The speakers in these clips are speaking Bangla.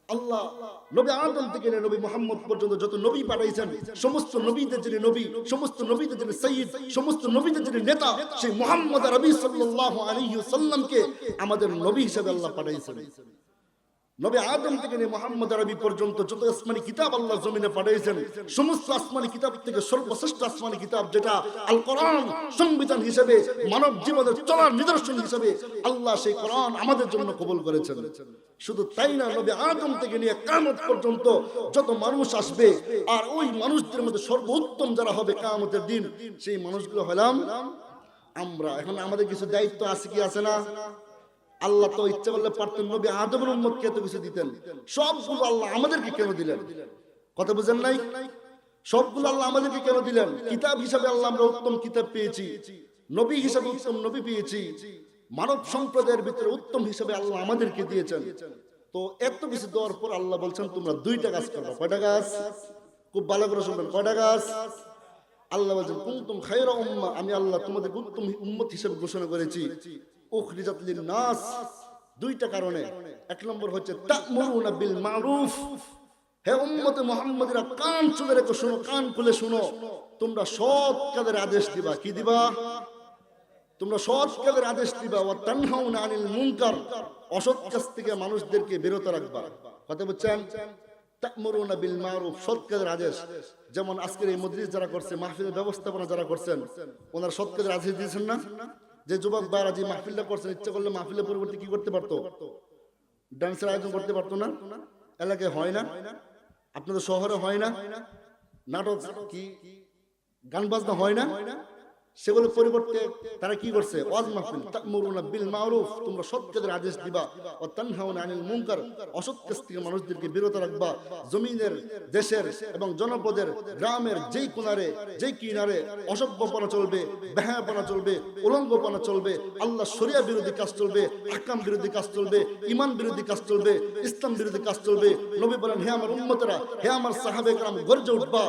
আল্লাহ নবী আদম থেকে নিয়ে নবী মুহাম্মদ পর্যন্ত যত নবী পাঠাইছেন, সমস্ত নবীদের যিনি নবী, সমস্ত নবীদের যিনি সাইয়্যিদ, সমস্ত নবীদের যিনি নেতা, সেই মুহাম্মদ আরবি সাল্লাল্লাহু আলাইহি ওয়াসাল্লামকে আমাদের নবী হিসেবে আল্লাহ পাঠাইছেন। নবী আদম থেকে নিয়ে মুহাম্মদ আরবি পর্যন্ত যত আসমানি কিতাব আল্লাহ জমিনে পাঠিয়েছেন, সমস্ত আসমানি কিতাব থেকে সর্বশ্রেষ্ঠ আসমানি কিতাব যেটা আল কোরআন, সংবিধান হিসেবে মানব জীবনের চলার নিদর্শন হিসেবে আল্লাহ সেই কোরআন আমাদের জন্য কবুল করেছেন। শুধু তাই না, নবী আদম থেকে নিয়ে কিয়ামত পর্যন্ত যত মানুষ আসবে, আর ওই মানুষদের মধ্যে সর্বোত্তম যারা হবে কিয়ামতের দিন, সেই মানুষগুলো হলাম আমরা। এখন আমাদের কিছু দায়িত্ব আছে কি আছে না? আল্লাহ তো ইচ্ছা করলে পারতেন নবী আদমের উম্মতকে এত কিছু দিতেন, সবগুলো আল্লাহ আমাদেরকে কেন দিলেন? কথা বুঝেন নাই? সবগুলো আল্লাহ আমাদেরকে কেন দিলেন? কিতাব হিসাবে আল্লাহ আমরা উত্তম কিতাব পেয়েছি, নবী হিসাবে উত্তম নবী পেয়েছি, মানব সম্প্রদায়ের ভিতরে উত্তম হিসাবে আল্লাহ আমাদেরকে দিয়েছেন। তো এত কিছু দেওয়ার পর আল্লাহ বলছেন তোমরা দুইটা কাজ করবে। কয়টা কাজ? খুব ভালো করে শুনবেন, কয়টা কাজ? আল্লাহ বলছেন কুনতুম খায়রা উম্মাহ, আমি আল্লাহ তোমাদের উত্তম উম্মত হিসেবে ঘোষণা করেছি। উখরিজাত লিন-নাস, দুইটা কারণে। এক নম্বর হচ্ছে তা'মুরুনা বিল মা'রুফ, হে উম্মতে মুহাম্মাদিরা কান খুলে রেখো, শুনো, কান খুলে শুনো, তোমরা সৎ কাজের আদেশ দিবা। কি দিবা? তোমরা সৎ কাজের আদেশ দিবা। ওয়া তানহাউনা আনিল মুনকার, অসৎ কাজ থেকে মানুষদেরকে বিরত রাখবা। কথা বুঝছেন? তা'মুরুনা বিল মা'রুফ, সৎ কাজের আদেশ। যেমন আজকের এই মজলিস যারা করছে, মাহফিলের ব্যবস্থাপনা যারা করছেন, ওনারা সৎ কাজের আদেশ দিয়েছেন না? যে যুবক ভাইরা যে মাহফিলটা করছেন, ইচ্ছা করলে মাহফিলের পরিবর্তে কি করতে পারতো? ডান্সের আয়োজন করতে পারতো না? এলাকায় হয় না? আপনাদের শহরে হয় না? নাটক কি গান বাজনা হয় না? সেগুলোর পরিবর্তে তারা কি করছে? ওয়াজ মাহফিল। তা'মুরুনা বিল মা'রুফ, তোমরা সৎ কাজের আদেশ দিবা। ওয়া তানহাউনা আনিল মুনকার, অসৎ কাজ থেকে মানুষদেরকে বিরত রাখবা। জমিনের, দেশের এবং জনপদের, গ্রামের যেই কোণারে যেই কিনারে অসভ্যপনা চলবে, বেহায়াপনা চলবে, উলঙ্গপনা চলবে, আল্লাহ শরিয়া বিরোধী কাজ চলবে, আহকাম বিরোধী কাজ চলবে, ঈমান বিরোধী কাজ চলবে, ইসলাম বিরোধী কাজ চলবে, নবী বলেন হে আমার উম্মতেরা, হে আমার সাহাবায়ে কেরাম, গর্জে উঠবা,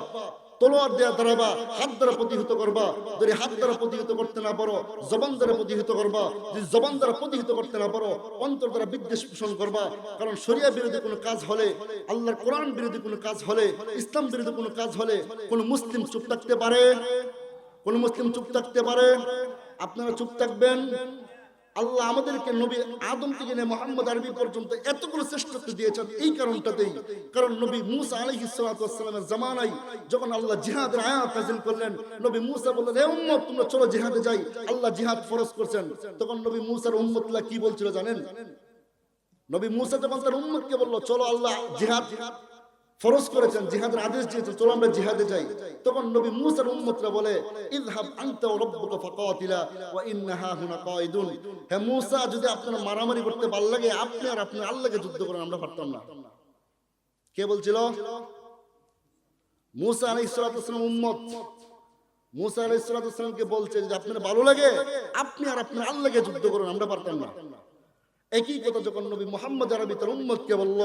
তলোয়ার দেয়া দাঁড়াবা, হাত দ্বারা প্রতিহত করবা। যদি হাত দ্বারা প্রতিহত করতে না পারো, জবান দ্বারা প্রতিহত করবা। যদি জবান দ্বারা প্রতিহত করতে না পারো, অন্তর দ্বারা বিদ্বেষ পোষণ করবা। কারণ শরিয়া বিরোধী কোনো কাজ হলে, আল্লাহর কোরআন বিরোধী কোনো কাজ হলে, ইসলাম বিরোধী কোনো কাজ হলে কোন মুসলিম চুপ থাকতে পারে? কোন মুসলিম চুপ থাকতে পারে? আপনারা চুপ থাকবেন? আল্লাহ আমাদেরকে নবী আদম থেকে নিয়ে মুহাম্মদ আরবি পর্যন্ত এতগুলো শ্রেষ্ঠত্ব দিয়েছেন এই কারণটাতেই। কারণ নবী মুসা আলাইহিস সালাতু ওয়াস সালামের জামানায় যখন আল্লাহ জিহাদের আয়াত নাযিল করলেন, নবী মুসা বললেন হে উম্মত তোমরা চলো জিহাদে যাই, আল্লাহ জিহাদ ফরজ করেছেন। তখন নবী মুসার উম্মতরা কি বলছিল জানেন? নবী মুসা যখন তার উম্মতকে বলল চলো আল্লাহ জিহাদ ফরজ করেছেন, জিহাদের আদেশ দিয়েছেন, চলো আমরা জিহাদে যাই, তখন নবী মুসার উম্মতরা বলে ইযহাব আনতা ওয়া রাব্বুকা ফাকাতিলা ওয়া ইন্নাহা হুনা কায়িদুন, হে মুসা যদি আপনারা মারামারি করতে ভালো লাগে আপনি আর আপনি আল্লাহকে যুদ্ধ করেন, আমরা পারতাম না। কে বলছিল? মুসা আলাইহিস সালাতু ওয়াস সালাম উম্মত। মুসা আলাইহিস সালাতু ওয়াস সালামকে বলছে যে আপনারা ভালো লাগে আপনি আর আপনি আল্লাহকে যুদ্ধ করেন, আমরা পারতাম না। একই কথা যখন নবী মুহাম্মদ আরবি তার উম্মতকে বলল,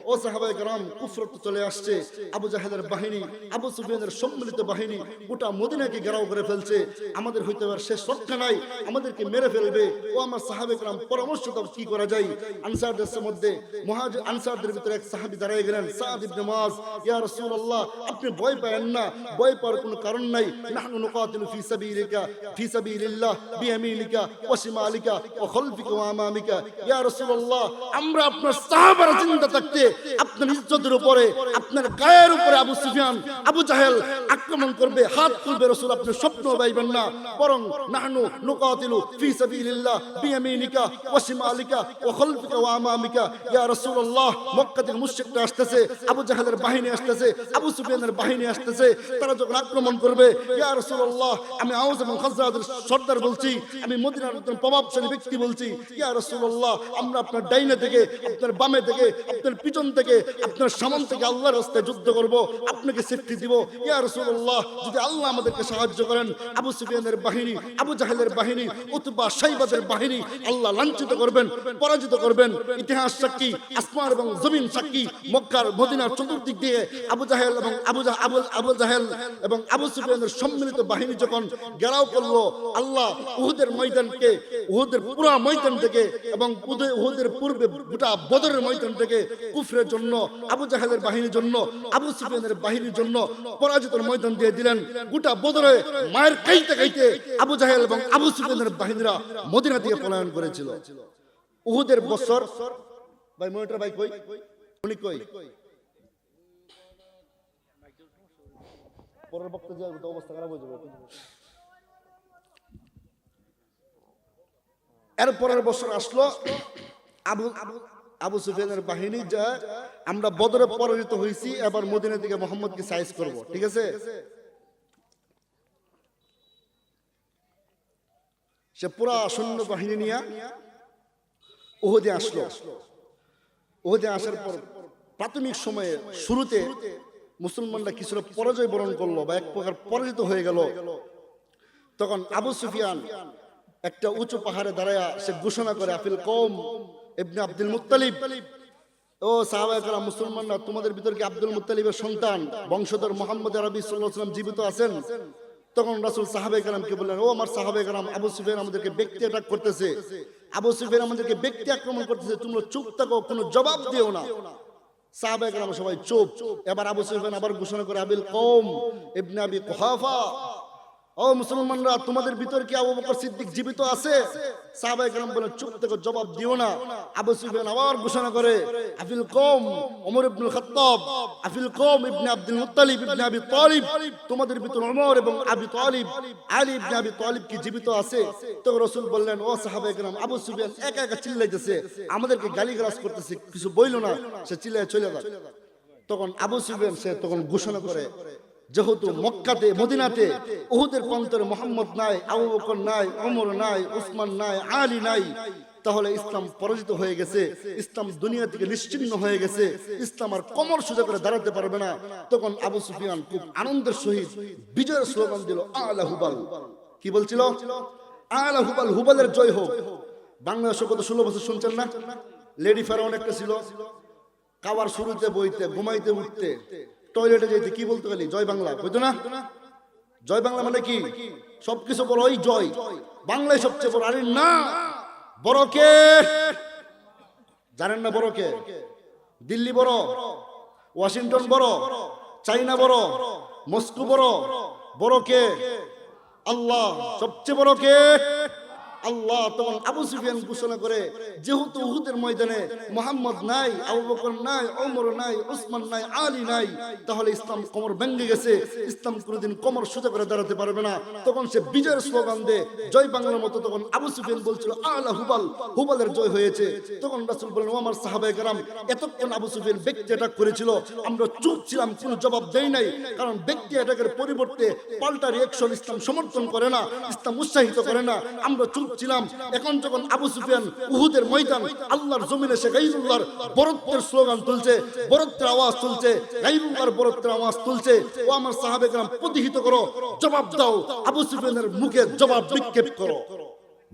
ও সাহাবায়ে কেরাম কুফর তো চলে আসছে, আবু জাহেলের বাহিনী, আবু সুফিয়ানের সম্মিলিত বাহিনী গোটা মদিনাকে ঘেরাও করে ফেলছে, আমাদের হইতে আর শেষ রক্ষা নাই, আমাদেরকে মেরে ফেলবে। ও আমার সাহাবায়ে কেরাম পরামর্শ দাও কি করা যায়? আনসারদের মধ্যে মুহাজির আনসারদের ভিতরে এক সাহাবী দাঁড়িয়ে গেলেন, সাদ ইবনে মুআজ, ইয়া রাসূলুল্লাহ আপনি ভয় পাবেন না, ভয় পাওয়ার কোনো কারণ নাই, নাহনু নুকাতিলু ফি সাবিলিকা ফি সাবিলিল্লাহ বিয়ামিনিকা ওয়া শিমালিকা ওয়া খালফিকা ওয়া আমামিকা। ইয়া রাসূলুল্লাহ আমরা আপনার সাহাবারা জিন্দা থাকতে আপনার ইজ্জতের উপরে, আপনার গায়ের উপরে আবু সুফিয়ান, আবু জাহেল আক্রমণ করবে, হাত তুলবে, রাসূল আপনি স্বপ্ন পাইবেন না, বরং নাহনু নুকাতিলু ফি সাবিলিল্লাহ বিয়ামিনিকা ওয়া শিমালিকা ওয়া খালফিকা ওয়া আমামিকা। ইয়া রাসূলুল্লাহ মক্কা থেকে মুশরিকরা আসতেছে, আবু জাহেলের বাহিনী আসতেছে, আবু সুফিয়ানের বাহিনী আসতেছে, তারা যখন আক্রমণ করবে, ইয়া রাসূলুল্লাহ আমি আউস এবং খাজরাজের সর্দার বলছি, আমি মদিনার একজন প্রভাবশালী ব্যক্তি বলছি, ইয়া রাসূলুল্লাহ আমরা আপনার ডাইনে থেকে, আপনার বামে থেকে, আপনার পিছন থেকে, আপনার সামনে থেকে আল্লাহর রাস্তায় যুদ্ধ করব, আপনাকে সেফটি দিব। ইয়া রাসূলুল্লাহ যদি আল্লাহ আমাদেরকে সাহায্য করেন, আবু সুফিয়ানের বাহিনী, আবু জাহেলের বাহিনী, উতবা শাইবাদের বাহিনী আল্লাহ লাঞ্ছিত করবেন, পরাজিত করবেন। ইতিহাস সাক্ষী, আসমান এবং জমিন সাক্ষী, মক্কার মদিনার চতুর্দিক দিয়ে আবু জাহেল এবং আবু জাহেল এবং আবু সুফিয়ানের সম্মিলিত বাহিনী যখন ঘেরাও করলো, আল্লাহ উহুদের ময়দানকে, উহুদের পুরো ময়দান থেকে এবং উহুদের পূর্বে গোটা বদরের ময়দান থেকে কুফর কুফরের জন্য, আবু জাহেলের বাহিনীর জন্য, আবু সুফিয়ানের বাহিনীর জন্য পরাজিতের ময়দান দিয়ে দিলেন। গোটা বদরে মায়ের খাইতে খাইতে আবু জাহেল এবং আবু সুফিয়ানের বাহিনীরা মদিনা থেকে পলায়ন করেছিল। উহুদের বছর ভাই মনিটর ভাই কই উনি কই পরের বক্তব্য যে অবস্থা খারাপ হয়ে যাবে। এর পরের বছর আসলো আবু সুফিয়ানের বাহিনী, যা আমরা বদরে পরাজিত হয়েছি, এবার মদিনা থেকে মুহাম্মদকে সাইজ করব, ঠিক আছে। সে পুরা সৈন্য বাহিনী নিয়ে উহুদে আসলো। উহুদে আসার পর প্রাথমিক সময়ে শুরুতে মুসলমানরা কিছুটা পরাজয় বরণ করলো বা এক প্রকার পরাজিত হয়ে গেল। তখন আবু সুফিয়ান একটা উঁচু পাহাড়ে দাঁড়ায়া সে ঘোষণা করে, আফিল কওম ইবনে আব্দুল মুত্তালিব, ও সাহাবায়ে কেরাম মুসলমানরা, তোমাদের ভিতর কি আব্দুল মুত্তালিবের সন্তান বংশধর মুহাম্মদ আরবি সাল্লাল্লাহু আলাইহি ওয়াসাল্লাম জীবিত আছেন? তখন রাসূল সাহাবায়ে কেরামকে বললেন, ও আমার সাহাবায়ে কেরাম, আবু সুফিয়ান আমাদেরকে ব্যক্তি অ্যাটাক করতেছে, আবু সুফিয়ান আমাদেরকে ব্যক্তি আক্রমণ করতেছে, তোমরা চুপ থাকো, কোনো জবাব দিও না। সাহাবায়ে কেরাম সবাই চুপ। এবার আবু সুফিয়ান আবার ঘোষণা করে, আবিল কওম ইবনে আবি কুহাফা, ও মুসলমানরা, তোমাদের ভিতর কি আবু বকর সিদ্দিক জীবিত আছে? সাহাবায়ে কেরাম বলেন, চুপ থেকে জবাব দিও না। আবু সুফিয়ান আবার ঘোষণা করে, আফিল কওম ওমর ইবনুল খাত্তাব, আফিল কওম ইবনে আব্দুল মুত্তালিব ইবনে আবি তালিব, তোমাদের ভিতর ওমর এবং আবি তালিব, আলী ইবনে আবি তালিব কি জীবিত আছে? তখন রাসূল বললেন, ও সাহাবায়ে কেরাম, আবু সুফিয়ান একা একা চিল্লাইতেছে, আমাদেরকে গালিগালাজ করতেছে, কিছু বইল না, সে চিল্লায় চলে যায়। তখন আবু সুফিয়ান সে তখন ঘোষণা করে, যেহেতু মক্কাতে মদিনাতে উহুদের প্রান্তরে মুহাম্মদ নাই, আবু বকর নাই, ওমর নাই, উসমান নাই, আলী নাই, তাহলে ইসলাম পরাজিত হয়ে গেছে, ইসলাম দুনিয়া থেকে নিশ্চিহ্ন হয়ে গেছে, ইসলাম আর কোমর সোজা করে দাঁড়াতে পারবে না। তখন আবু সুফিয়ান খুব আনন্দের সহিত বিজয়ের স্লোগান দিল, আলা হুবাল। কি বলছিল? আলা হুবাল, হুবালের জয় হোক। বাংলাদেশে গত 16 বছর শুনছেন না, লেডি ফেরাউন একটা ছিল, খাবার শুরুতে বইতে, ঘুমাইতে উঠতে, টয়লেটে যাইতে কি বলতে গেলি জয় বাংলা বুঝতো না? জয় বাংলা মানে কি? সবকিছু বড় ওই জয়, বাংলায় সবচেয়ে বড়। আরে না, বড় কে জানেন না? বড় কে? দিল্লি বড়, ওয়াশিংটন বড়, চাইনা বড়, মস্কো বড়। বড় কে? আল্লাহ। সবচেয়ে বড় কে? আল্লাহ। তখন আবু সুফিয়ান ঘোষণা করে, যেহেতু উহুদের ময়দানে মুহাম্মদ নাই, আবু বকর নাই, ওমর নাই, উসমান নাই, আলী নাই, তাহলে ইসলাম কোমর ভেঙে গেছে, ইসলাম কোনোদিন কোমর সোজা করে দাঁড়াতে পারবে না। তখন সে বিজয়ের স্লোগান দেয় জয় বাংলার মতো। তখন আবু সুফিয়ান বলছিল, আলা হুবাল, হুবালের জয় হয়েছে। তখন রাসূল বললেন, ও আমার সাহাবায়ে কেরাম, এতক্ষণ আবু সুফিয়ান ব্যক্তি অ্যাটাক করেছিল, আমরা চুপ ছিলাম, কোনো জবাব দেই নাই, কারণ ব্যক্তি অ্যাটাকের পরিবর্তে পাল্টা রিঅ্যাকশন ইসলাম সমর্থন করে না, ইসলাম উৎসাহিত করে না, আমরা চুপ ছিলাম। এখন যখন আবু সুফিয়ান উহুদের ময়দান আল্লাহর জমিনে সে গায়রুল্লাহর বরত্বের স্লোগান তুলছে, বরত্বের আওয়াজ তুলছে, গায়রুল্লাহর বরত্বের আওয়াজ তুলছে, ও আমার সাহাবায়ে কেরাম প্রতিহিত করো, জবাব দাও, আবু সুফিয়ানের মুখে জবাব নিক্ষেপ করো।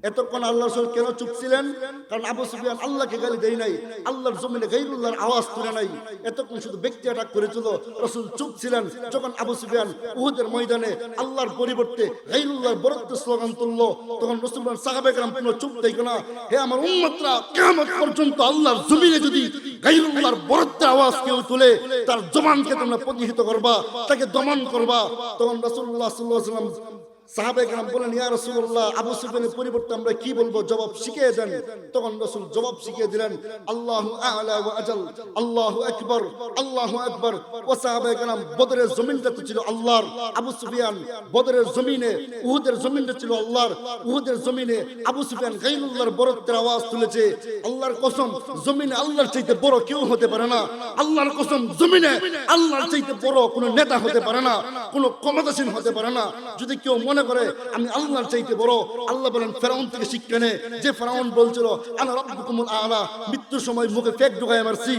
এতক্ষণ আল্লাহ রাসূল কেন চুপ ছিলেন? কারণ আবু সুফিয়ান আল্লাহকে গালি দেয় নাই, আল্লাহর জমিনে গায়রুল্লাহর আওয়াজ তুলে নাই, এতক্ষণ শুধু ব্যক্তি অ্যাটাক করেছিল। রাসূল চুপ ছিলেন যখন আবু সুফিয়ান উহুদের ময়দানে আল্লাহর পরিবর্তে গায়রুল্লাহর বরত্বের স্লোগান তুললো। তখন রাসূল বলেন, সাহাবায়ে কেরাম তোমরা চুপ থাকো না, হে আমার উম্মতরা, কিয়ামত পর্যন্ত আল্লাহর জমিনে যদি গায়রুল্লাহর বরত্বের আওয়াজ কেউ তুলে, তার জবানকে তোমরা প্রতিহত করবা, তাকে দমন করবা। তখন রাসূলুল্লাহ সাল্লাল্লাহু আলাইহি ওয়াসাল্লাম সাহাবায়ে কেরাম বলেন, ইয়া রাসূলুল্লাহ, আবু সুফিয়ানের পরিবর্তে আমরা কি বলবো, জবাব শিখিয়ে দেন। তখন রাসূল জবাব শিখিয়ে দিলেন, আল্লাহু আ'লা ওয়া আজাল, আল্লাহু আকবার, আল্লাহু আকবার। ও সাহাবায়ে কেরাম, বদরের জমিনটা তো ছিল আল্লাহর। আবু সুফিয়ান বদরের জমিনে, উহুদের জমিনটা ছিল আল্লাহর। উহুদের জমিনে আবু সুফিয়ান গায়রুল্লাহর বরত্বের আওয়াজ তুলেছে। আল্লাহর কসম, জমিনে আল্লাহর চাইতে বড় কেউ হতে পারে না। আল্লাহর কসম, জমিনে আল্লাহর চাইতে বড় কোনো নেতা হতে পারে না, কোনো ক্ষমতাসীন হতে পারে না। যদি কেউ মনে করে আমি আল্লাহর চাইতে বড়, আল্লাহ বলেন ফেরাউন থেকে শিক্ষা নে। যে ফেরাউন বলছিল আনা রাব্বুকুমুল আ'লা, মৃত্যুর সময় মুখে ফেক ঢুকায় মারছি।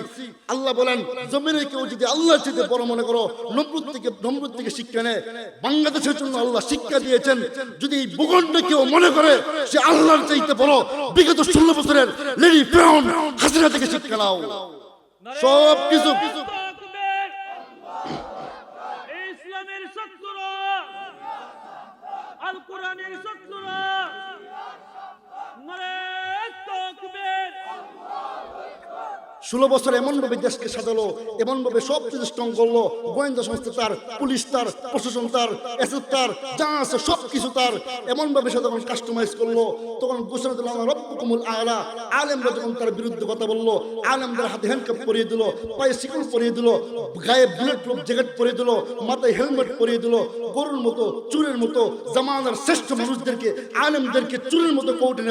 আল্লাহ বলেন জমিনে কেউ যদি আল্লাহর চাইতে বড় মনে করো, নমরুদ থেকে শিক্ষা নে। বাংলাদেশের জন্য আল্লাহ শিক্ষা দিয়েছেন, যদি এই ভূখণ্ডে কেউ মনে করে সে আল্লাহর চাইতে বড়, বিগত 16 বছরের লেডি ফেরাউন হাসিনা থেকে শিক্ষা নাও। সব কিছু ইসলামের শত্রুরা, আল কোরআনের শত্রুরা, নারে তাকবীর। 16 বছর এমনভাবে দেশকে সাজালো, এমনভাবে সব কিছু স্ট্রং করলো, গোয়েন্দা সংস্থা তার, পুলিশ তার, প্রশাসন তার, এসএফ তার, যা আছে সব কিছু তার, এমনভাবে সে যখন কাস্টমাইজ করলো, তখন ঘোষণা দিল আল্লাহ রাব্বুকুমুল আ'লা। আলেমরা যখন তার বিরুদ্ধে কথা বললো, আলেমদের হাতে হ্যান্ডকাপ পরিয়ে দিল, পায়ে শিকল পরিয়ে দিল, গায়ে বুলেট প্রুফ জ্যাকেট পরিয়ে দিল, মাথায় হেলমেট পরিয়ে দিল, গরুর মতো চুরের মতো জামানার শ্রেষ্ঠ মানুষদেরকে, আলেমদেরকে চুরের মতো কোর্টে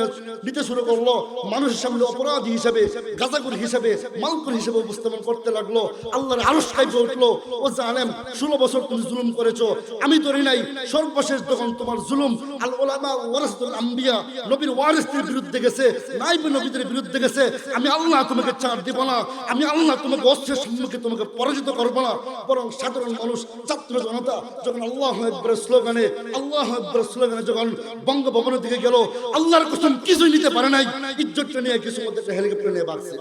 নিতে শুরু করলো। মানুষের সামনে অপরাধী হিসেবে, গাজাগুর হিসেবে, মালকুর হিসেবে উপস্থাপন করতে লাগলো। আল্লাহর আরশ কাঁপে উঠলো, ও জালেম, 16 বছর তুমি জুলুম করেছো, আমি ধরি নাই। সর্বশেষ যখন তোমার জুলুম আল উলামা ওয়ারাসাতুল আম্বিয়া, নবীর ওয়ারিসদের বিরুদ্ধে গেছে, নাইবে নবীদের বিরুদ্ধে গেছে, আমি আল্লাহ তোমাকে ছাড় দিব না, আমি আল্লাহ তোমাকে অস্ত্রের সম্মুখে তোমাকে পরাজিত করব না। বরং সাধারণ মানুষ, ছাত্র জনতা যখন আল্লাহু আকবার স্লোগানে, আল্লাহু আকবার স্লোগানে যখন বঙ্গভবনের দিকে গেল, আল্লাহর কসম কিছুই নিতে পারে নাই, ইজ্জতটা নিয়ে কিছু মধ্যে একটা হেলিকপ্টার নিয়ে ভাগছে।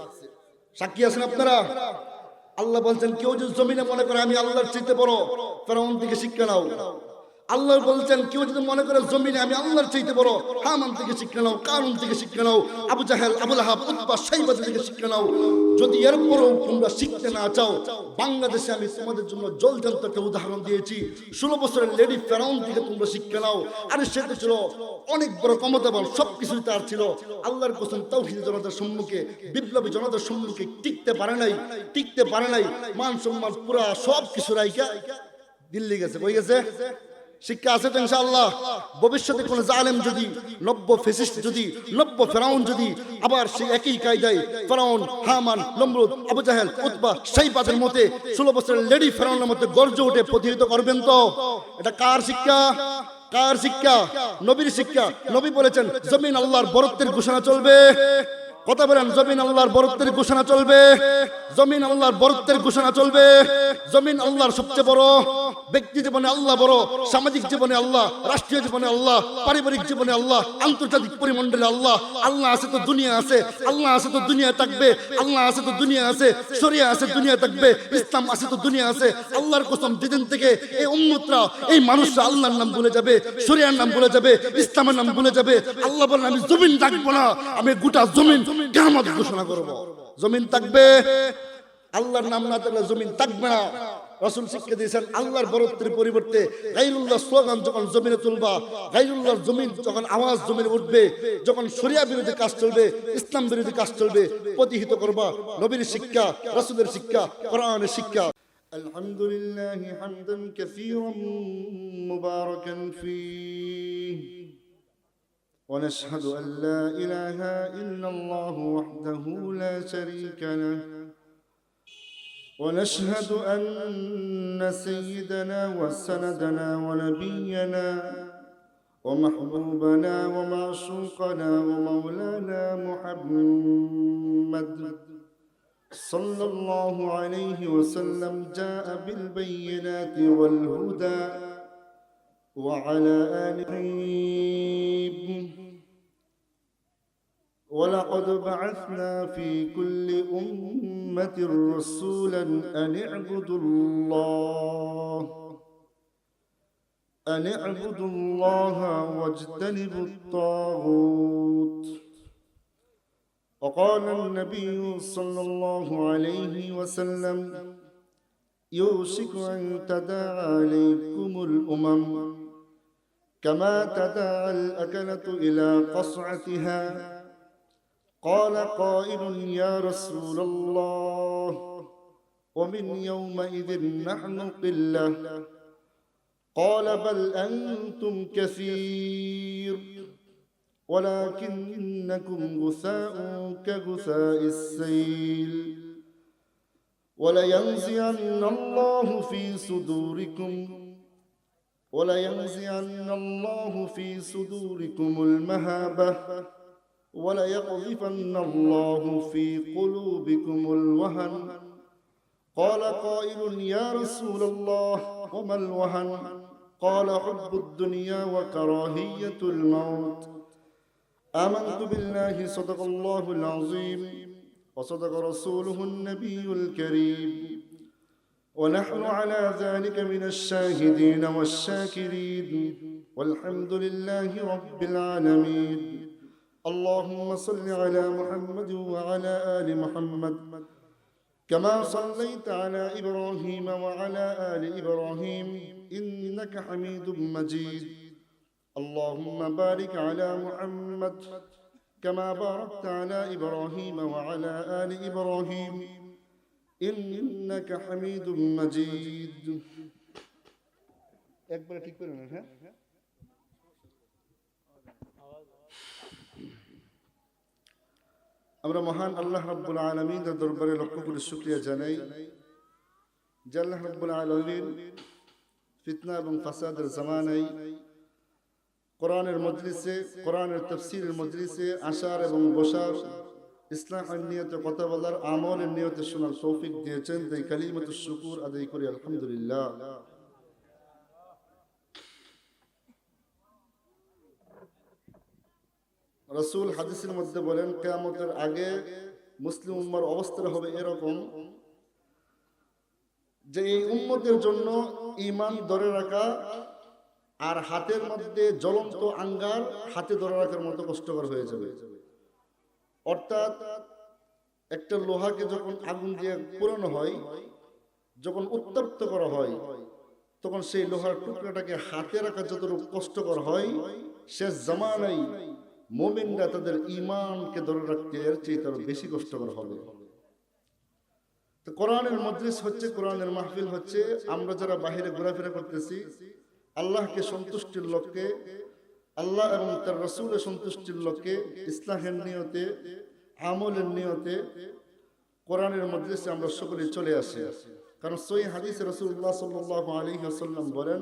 সাক্ষী আছেন আপনারা? আল্লাহ বলছেন, কেউ যদি জমিনে মনে করে আমি আল্লাহর চাইতে বড়, ফেরাউন থেকে শিক্ষা নাও। আল্লাহ বলছেন, কেউ যদি মনে করে জমিনে আমি আল্লাহর চাইতে বড়, হামান থেকে শিক্ষা নাও, কারুন থেকে শিক্ষা নাও, আবু জাহেল, আবু লাহাব, উতবা, শাইবা থেকে শিক্ষা নাও। যদি এরপরও তোমরা শিখতে না চাও, বাংলাদেশে আমি তোমাদের জন্য জলজান্ত একটা উদাহরণ দিয়েছি। 16 বছরের লেডি ফেরাউন থেকে তোমরা শিক্ষা নাও। আরে সেটা ছিল অনেক বড় ক্ষমতাবান, সবকিছুই তার ছিল। আল্লাহর কসম, তাওহীদ জনতার সম্মুখে, বিপ্লবী জনতার সম্মুখে টিকতে পারে নাই, টিকতে পারে নাই। মান সম্মান পুরা সব কিছু রাইখা দিল্লি গেছে। কই গেছে? শিক্ষা আছে তো ইনশাআল্লাহ। ভবিষ্যতে কোন জালেম যদি, নব্য ফ্যাসিস্ট যদি, নব্য ফেরাউন যদি আবার সেই একই কায়দায় ফেরাউন, হামান, নমরুদ, আবু জাহেল, উতবা, শাইবাদের মতে 16 বছরের লেডি ফেরাউনের মধ্যে গর্জে উঠে প্রতিহত করবেন তো? এটা কার শিক্ষা? কার শিক্ষা? নবীর শিক্ষা। নবী বলেছেন, জমিন আল্লাহর বরত্বের ঘোষণা চলবে। কথা বলেন, জমিন আল্লাহর বরত্বের ঘোষণা চলবে। জমিন আল্লাহর বরত্বের ঘোষণা চলবে। জমিন আল্লাহর সবচেয়ে বড়। ব্যক্তি জীবনে আল্লাহ বড়, সামাজিক জীবনে আল্লাহ, রাষ্ট্রীয় জীবনে আল্লাহ, পারিবারিক জীবনে আল্লাহ, আন্তর্জাতিক পরিমণ্ডলে আল্লাহ। আল্লাহ আছে তো দুনিয়া আছে, আল্লাহ আছে তো দুনিয়া থাকবে, আল্লাহ আছে তো দুনিয়া আছে, শরিয়া আছে দুনিয়া থাকবে, ইসলাম আছে তো দুনিয়া আছে। আল্লাহর কসম, যেদিন থেকে এই উম্মতরা, এই মানুষরা আল্লাহর নাম ভুলে যাবে, শরিয়ার নাম ভুলে যাবে, ইসলামের নাম ভুলে যাবে, আল্লাহ বলেন আমি জমিন থাকবো না, আমি গোটা জমিন কিয়ামত ঘোষণা করব। জমিন থাকবে, আল্লাহর নাম না থাকলে জমিন থাকবে না। রাসূল শিক্ষা দিয়েছেন, আল্লাহর বরত্বের পরিবর্তে গায়রুল্লাহ স্লোগান যখন জমিনে তুলবা, গায়রুল্লাহর জমিন যখন আওয়াজ জমিনে উঠবে, যখন শরিয়া বিরোধী কাজ চলবে, ইসলাম বিরোধী কাজ চলবে, প্রতিহিত করবা। নবীর শিক্ষা, রাসূলের শিক্ষা, কোরআনের শিক্ষা। আলহামদুলিল্লাহ হামদান কাসীরান মুবারাকান ফীহি ونشهد أن لا إله إلا الله وحده لا شريك له ونشهد أن سيدنا وسندنا ونبينا ومحبوبنا ومعشوقنا ومولانا محمد صلى الله عليه وسلم جاء بالبينات والهدى وعلى آله. ولقد بعثنا في كل أمة رسولا أن اعبدوا الله واجتنبوا الطاغوت. وقال النبي صلى الله عليه وسلم يوشك أن تداعى عليكم الأمم كما تداعى الأكلة إلى قصعتها. قال قائل يا رسول الله ومن يومئذ نحن قلة. قال بل أنتم كثير ولكنكم غثاء كغثاء السيل. ولينزعن الله في صدوركم المهابة وليقذفن الله في قلوبكم الوهن. قال قائل يا رسول الله وما الوهن؟ قال حب الدنيا وكراهية الموت. آمنت بالله صدق الله العظيم وصدق رسوله النبي الكريم ونحن على ذلك من الشاهدين والشاكرين والحمد لله رب العالمين. اللهم صل على محمد وعلى آل محمد كما صليت على إبراهيم وعلى آل إبراهيم إنك حميد مجيد اللهم بارك على محمد كما باركت على إبراهيم وعلى آل إبراهيم إنك حميد مجيد একবারে ঠিক করে নেন হ্যাঁ আমরা মহান আল্লাহ রাব্বুল আলামিনের দরবারে লক্ষ কোটি শুকরিয়া জানাই যে আল্লাহ রাব্বুল আলামিন ফিতনা এবং ফাসাদের জামানায় কোরআনের মজলিসে কোরআনের তাফসীরের মজলিসে আসার এবং বসার ইসলামের নিয়তে কথা বলার আমলের নিয়তে শোনার তৌফিক দিয়েছেন তাই কালিমাতুশ শুকর আদায় করি আলহামদুলিল্লাহ রাসূল হাদিসের মধ্যে বলেন কিয়ামতের আগে মুসলিম উম্মার অবস্থা হবে এরকম যে এই উম্মতের জন্য ঈমান ধরে রাখা আর হাতের মধ্যে জ্বলন্ত আঙ্গার হাতে ধরে রাখার মতো কষ্টকর হয়ে যাবে অর্থাৎ একটা লোহাকে যখন আগুন দিয়ে পোড়ানো হয় যখন উত্তপ্ত করা হয় তখন সেই লোহার টুকরাটাকে হাতে রাখা যতটুকু কষ্টকর হয় শেষ জামানায় মুমিনরা তাদের ঈমানকে ধরে রাখতে এর চেয়ে তার বেশি কষ্টকর হবে তো কোরআনের মজলিস হচ্ছে কোরআনের মাহফিল হচ্ছে আমরা যারা বাইরে ঘোরাফেরা করতেছি আল্লাহকে সন্তুষ্টির লক্ষ্যে আল্লাহ এবং তার রাসূলের সন্তুষ্টির লক্ষ্যে ইসলামের নিয়তে আমলের নিয়তে কোরআনের মজলিসে আমরা সকলে চলে আসি কারণ সহিহ হাদিসে রাসূলুল্লাহ সাল্লাল্লাহু আলাইহি ওয়াসাল্লাম বলেন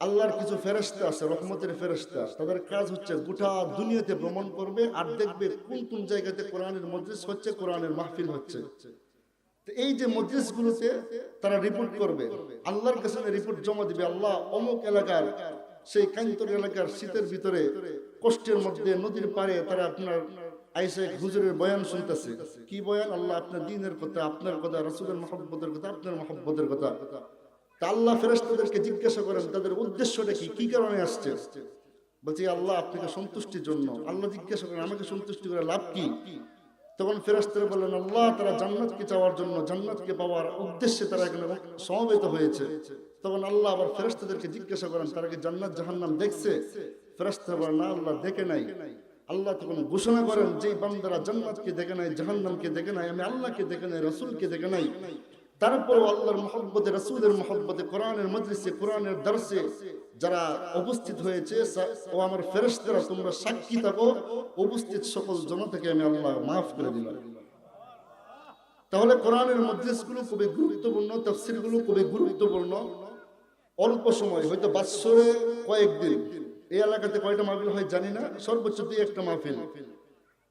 আল্লাহর কিছু ফেরেশতা আছে রহমতের ফেরেশতা তাদের কাজ হচ্ছে গোটা দুনিয়াতে ভ্রমণ করবে আর দেখবে কোন কোন জায়গাতে কোরআনের মজলিস হচ্ছে কোরআনের মাহফিল হচ্ছে তো এই যে মজলিসগুলোতে তারা রিপোর্ট করবে আল্লাহর কাছে রিপোর্ট জমা দিবে আল্লাহ অমুক এলাকার সেই কান্তর এলাকার শীতের ভিতরে কষ্টের মধ্যে নদীর পাড়ে তারা আপনার আয়েশা হুজুরের বয়ান শুনতেছে কি বয়ান আল্লাহ আপনার দ্বীনের কথা আপনার কথা রাসূলের মহব্বতের কথা আপনার মহব্বতের কথা তা আল্লাহ ফেরেশতাদেরকে জিজ্ঞাসা করেন তাদের উদ্দেশ্যটা কি কি কারণে আসছে বলছি আল্লাহ আপনাকে সন্তুষ্টির জন্য আল্লাহ জিজ্ঞাসা করেন আমাকে সন্তুষ্টি করে লাভ কি তখন ফেরেশতারা বললেন আল্লাহ তারা জান্নাতকে চাওয়ার জন্য জান্নাতকে পাওয়ার উদ্দেশ্যে তারা এখানে সমবেত হয়েছে তখন আল্লাহ আবার ফেরেশতাদেরকে জিজ্ঞাসা করেন তারা কি জান্নাত জাহান্নাম দেখছে ফেরেশতারা বলেন না আল্লাহ দেখে নাই আল্লাহ তখন ঘোষণা করেন যে বান্দারা জান্নাতকে দেখে নাই জাহান্নামকে দেখে নাই আমি আল্লাহকে দেখে নাই রাসূলকে দেখে নাই তারপর আল্লাহর মহব্বতে রাসূলের মহব্বতে কোরআনের মজলিসে কোরআনের দর্শে যারা উপস্থিত হয়েছে ও আমার ফেরেশতারা তোমরা সাক্ষী থাকো উপস্থিত সকল জনতাকে আমি আল্লাহ মাফ করে দিলাম তাহলে কোরআনের মজলিসগুলো খুবই গুরুত্বপূর্ণ তাফসীরগুলো খুবই গুরুত্বপূর্ণ অল্প সময় হয়তো বছরে কয়েকদিন এই এলাকাতে কয়টা মাহফিল হয় জানি না সর্বোচ্চ 2-1টা মাহফিল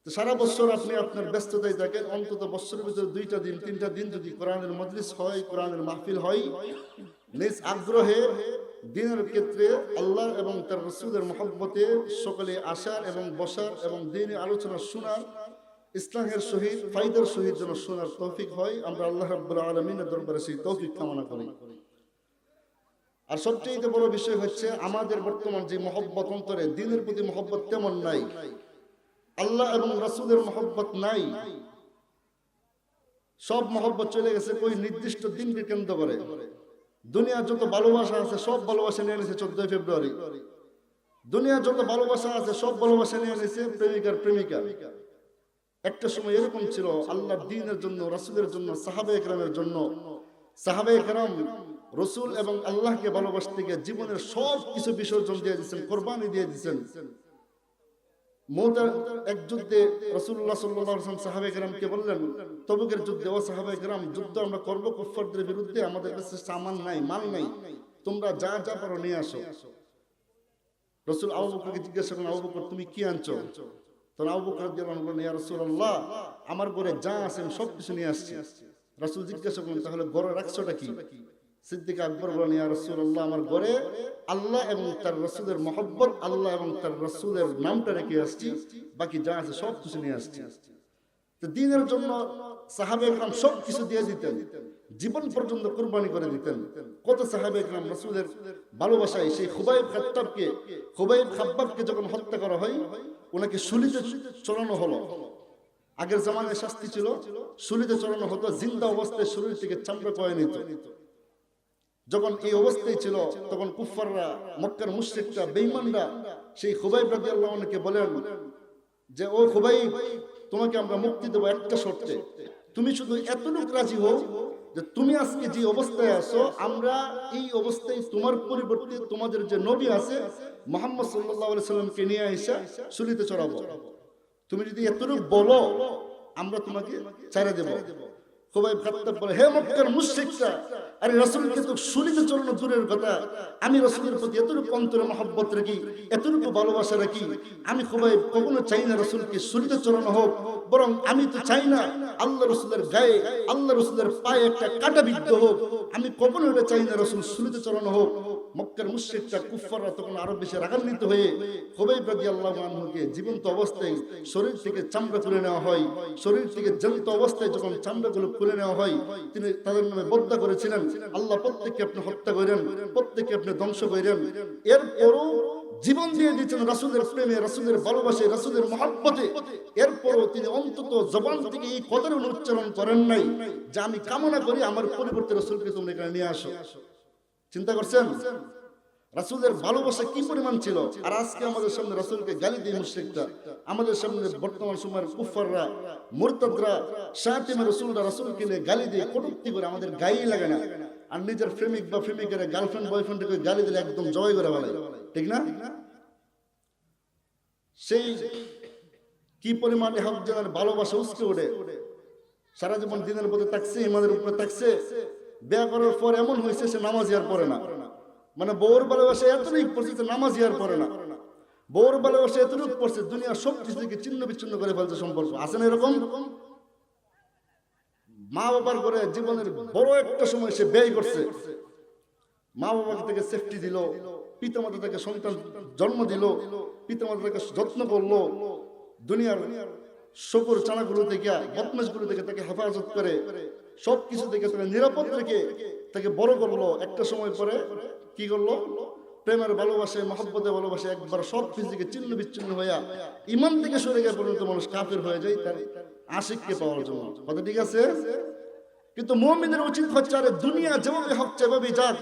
তো সারা বছর আপনি আপনার ব্যস্ততায় থাকেন অন্তত বছরের ভিতরে 2টা দিন 3টা দিন যদি কোরআনের মজলিস হয় কোরআনের মাহফিল হয় নিজ আগ্রহে দিনের ক্ষেত্রে আল্লাহ এবং তার রাসূলের মহব্বতে সকলে আসার এবং বসার এবং দ্বীনি আলোচনা শোনার ইসলামের সহিত ফায়দার সহিত যেন শোনার তৌফিক হয় আমরা আল্লাহ রাব্বুল আলামিনের দরবারে সেই তৌফিক কামনা করি আর সবচেয়ে বড় বিষয় হচ্ছে আমাদের বর্তমান যে মহব্বত অন্তরে দ্বীনের প্রতি মহব্বত তেমন নাই আল্লাহ এবং রাসূলের মহব্বত নাই সব মহব্বত চলে গেছে কোই নির্দিষ্ট দিনকে কেন্দ্র করে দুনিয়ার যত ভালোবাসা আছে সব ভালোবাসা নিয়ে নিয়েছে 14 ফেব্রুয়ারি দুনিয়ার যত ভালোবাসা আছে সব ভালোবাসা নিয়ে নিয়েছে প্রেমিকার প্রেমিকা একটা সময় এরকম ছিল আল্লাহর দ্বীনের জন্য রাসূলের জন্য সাহাবায়ে কেরামের জন্য সাহাবায়ে কেরাম রাসূল এবং আল্লাহকে ভালোবাসতে গিয়ে জীবনের সব কিছু বিসর্জন দিয়ে দিয়েছেন কুরবানি দিয়ে দিয়েছেন মুতার এক যুদ্ধে রাসূলুল্লাহ সাল্লাল্লাহু আলাইহি ওয়াসাল্লাম সাহাবায়ে কেরামকে বললেন তবুকের যুদ্ধে ও সাহাবায়ে কেরাম যুদ্ধ আমরা করব কুফফারদের বিরুদ্ধে আমাদের কাছে সামান নাই মাল নাই তোমরা যা যা পারো নিয়ে আসো রাসূল আবু বকরকে জিজ্ঞাসা করেন আবু বকর তুমি কি আনছো তখন আবু বকর রাদিয়াল্লাহু আনহু বলেন ইয়া রাসূলুল্লাহ আমার ঘরে যা আছে আমি সব কিছু নিয়ে আসছি রাসূল জিজ্ঞাসা করেন তাহলে ঘরে রাখছোটা কি সিদ্দিক আকবর বলেন ইয়া রাসূলুল্লাহ আমার ঘরে আল্লাহ এবং তার রাসূলের মহব্বত আল্লাহ এবং তার রাসূলের নামটা রেখে আসছি বাকি যা আছে সব কিছু নিয়ে আসছি তো দ্বীনের জন্য সাহাবায়ে কেরাম সব কিছু দিয়ে দিতেন জীবন পর্যন্ত কুরবানি করে দিতেন কত সাহাবায়ে কেরাম রাসূলের ভালোবাসায় সেই খুবাইব খাব্বাবকে যখন হত্যা করা হয় ওনাকে শুলিতে চড়ানো হলো আগের জামানায় শাস্তি ছিল শুলিতে চড়ানো হতো, জিন্দা অবস্থায় শরীর থেকে চামড়া কয়ে নিত। যখন এই অবস্থায় ছিল তখন কুফাররা, মক্কার মুশরিকরা, বেঈমানরা সেই খুবাইব রাদিয়াল্লাহু আনহুকে বলেন যে ও খুবাইব, তোমাকে আমরা মুক্তি দেব একটা শর্তে, তুমি শুধু এতটুকু রাজি হও যে তুমি আজকে যে অবস্থায় আছো, আমরা এই অবস্থায় তোমার পরিবর্তে তোমাদের যে নবী আছে মুহাম্মদ সাল্লাল্লাহু আলাইহি সাল্লামকে নিয়ে আইসা শুলিতে চড়াবো। তুমি যদি এতটুকু বলো আমরা তোমাকে ছেড়ে দেব। খুবাইব খাত্তাব বলে, হে মক্কার মুশরিকরা, আরে রাসূলকে তো শুলিতে চড়ানো দূরের কথা, আমি রাসূলের প্রতি এতটুকু অন্তরে মহব্বত রাখি, এতটুকু ভালোবাসা রাখি, আমি খুবাইব কখনো চাই না রাসূলকে শুলিতে চড়ানো হোক, বরং আমি তো চাই না আল্লাহ রাসূলের গায়ে, আল্লাহ রাসূলের পায়ে একটা কাঁটা বিদ্ধ হোক, আমি কখনো এটা চাই না রাসূল শুলিতে চড়ানো হোক। মক্কার মুশরিকরা, কুফাররা তখন আরো বেশি রাগান্বিত হয়ে খুবাইব রাদিয়াল্লাহু আনহুকে জীবন্ত অবস্থায় শরীর থেকে চামড়া তুলে নেওয়া হয়। শরীর থেকে জ্বলন্ত অবস্থায় যখন চামড়াগুলো খুলে নেওয়া হয়, তিনি তাদের নামে বদ্দা করেছিলেন, আল্লাহ প্রত্যেককে আপনি হত্যা করেন, প্রত্যেককে আপনি ধ্বংস করেন। এরপরও জীবন দিয়ে দিয়েছেন রাসূলের প্রেমে, রাসূলের ভালোবাসায়, রাসূলের মহব্বতে। এরপরও তিনি অন্তত জবান থেকে এই কথার উচ্চারণ করেন নাই যে আমি কামনা করি আমার পরিবর্তে রাসূলকে তোমরা এখানে নিয়ে আসো। চিন্তা করছেন রাসূলের ভালোবাসা কি পরিমাণ ছিল? আর আজকে আমাদের সামনে রাসূলকে গালি দিয়ে মুশরিকরা, আমাদের সামনে বর্তমান সময়ের কুফাররা, মুরতাদরা, শাতিমে রাসূলরা রাসূলকে নিয়ে গালি দিয়ে কটূক্তি করে, আমাদের গায়েই লাগে না। আর নিজের প্রেমিক বা প্রেমিকের গার্লফ্রেন্ড বয়ফ্রেন্ডকে গালি দিলে একদম জয় করে বলে, ঠিক না? সেই কি পরিমাণে হক জানার ভালোবাসা উস্কে ওঠে। সারা জীবন দিনের পথে থাকছে, ইমানের উপরে থাকছে, বিয়ে করার পর এমন হয়েছে সে নামাজি আর পড়ে না। মানে বউর ভালোবাসা এতটুকু পড়ছে যে নামাজি আর পড়ে না। বউর ভালোবাসা এতটুকু পড়ছে দুনিয়া সব কিছু থেকে ছিন্ন বিচ্ছিন্ন করে ফেলছে সম্পর্ক। আছে না এরকম? মা বাবার করে জীবনের বড় একটা সময় সে ব্যয় করছে, মা বাবা থেকে সেফটি দিল, পিতামাতা তাকে সন্তান জন্ম দিল, পিতামাতা তাকে যত্ন করলো, দুনিয়ার শকুর চানাগুলো থেকে, বদমাশগুলো থেকে তাকে হেফাজত করে, সবকিছু থেকে তাকে নিরাপদ রেখে তাকে বড় করলো। একটা সময় পরে কি করলো? প্রেমের ভালোবাসায়, মহব্বতের ভালোবাসায় একবার সব কিছু থেকে ছিন্ন বিচ্ছিন্ন হইয়া ইমান থেকে সরে গিয়ে পর্যন্ত মানুষ কাফের হয়ে যায় তার আশিককে পাওয়ার জন্য। কথা ঠিক আছে? কিন্তু মুমিনের উচিত হচ্ছে আরে দুনিয়া যেভাবে হক সেভাবে যাক,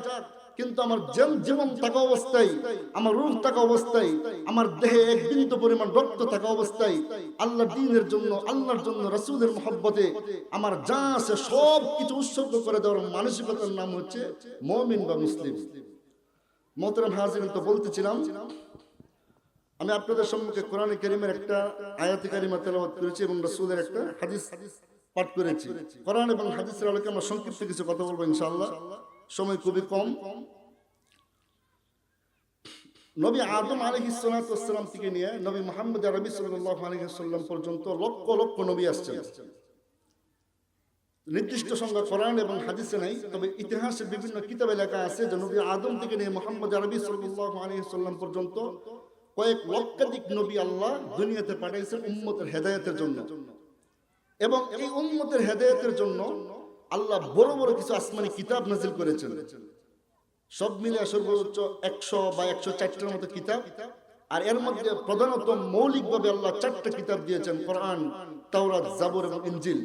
কিন্তু আমার জীবন থাকা অবস্থায়, আমার রূহ থাকা অবস্থায়, আমার দেহে এক বিন্দু পরিমাণ রক্ত থাকা অবস্থায় আল্লাহর দ্বীনের জন্য, আল্লাহর জন্য, রাসূলের মহব্বতে আমার যা আছে সব কিছু উৎসর্গ করে দেওয়ার মানসিকতার নাম হচ্ছে মুমিন বা মুসলিম। মোহতারাম হাজিরিন, তো বলতেছিলাম আমি আপনাদের সম্মুখে কোরআনে কারীমের একটা আয়াতে কারিমা তেলাওয়াত করেছি এবং রাসূলের একটা হাদিস পাঠ করেছি। কোরআন এবং হাদিসের আলোকে আমরা সংক্ষিপ্ত কিছু কথা বলবো ইনশাআল্লাহ, সময় খুবই কম। নবী আদম আলাইহিস সালাতু ওয়াস সালাম থেকে নিয়ে নবী মুহাম্মদ আরবি সাল্লাল্লাহু আলাইহি ওয়াসাল্লাম পর্যন্ত লক্ষ লক্ষ নবী আসছেন। নির্দিষ্ট সংখ্যা কোরআন এবং হাদিসে নাই, তবে ইতিহাসে বিভিন্ন কিতাবে লেখা আছে যে নবী আদম থেকে নিয়ে মুহাম্মদ আরবি সাল্লাল্লাহু আলাইহি ওয়াসাল্লাম পর্যন্ত কয়েক লক্ষাধিক নবী আল্লাহ দুনিয়াতে পাঠিয়েছেন উম্মতের হেদায়েতের জন্য। এবং এই উম্মতের হেদায়েতের জন্য আল্লাহ বড় বড় কিছু আসমানি কিতাব নাযিল করেছেন। সব মিলে সর্বোচ্চ 100 বা 104টার মতো কিতাব। আর এর মধ্যে প্রধানত মৌলিকভাবে আল্লাহ 4টা কিতাব দিয়েছেন, কোরআন, তাওরাত, জাবুর এবং ইনজিল।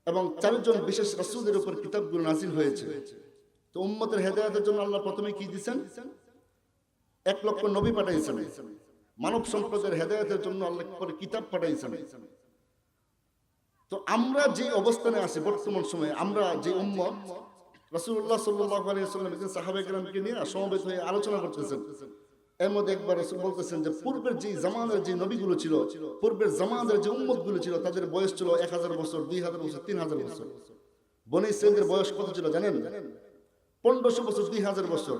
এবং 4 জন বিশেষ রাসূলের উপর কিতাবগুলো নাযিল হয়েছে। তো উম্মতের হেদায়েতের জন্য আল্লাহ প্রথমে কি দিয়েছেন? 1 লক্ষ নবী পাঠাইছেন। মানব সম্প্রদায়ের হেদায়েতের জন্য আল্লাহ পরে কিতাব পাঠাইছেন। তো আমরা যে অবস্থানে আছি বর্তমান সময়ে, আমরা যে উম্মত, রাসূলুল্লাহ সাল্লাল্লাহু আলাইহি ওয়াসাল্লাম সাহাবায়ে কেরামকে নিয়ে সমবেত হয়ে আলোচনা করতেছেন। এর মধ্যে একবার রাসূল বলতেছেন যে পূর্বের যে জামানার যে নবীগুলো ছিল, পূর্বের জামানার যে উম্মতগুলো ছিল, তাদের বয়স ছিল 1000 বছর, 2000 বছর, 3000 বছর। বনী ইসরাঈলের বয়স কত ছিল জানেন? 1500 বছর, 2000 বছর।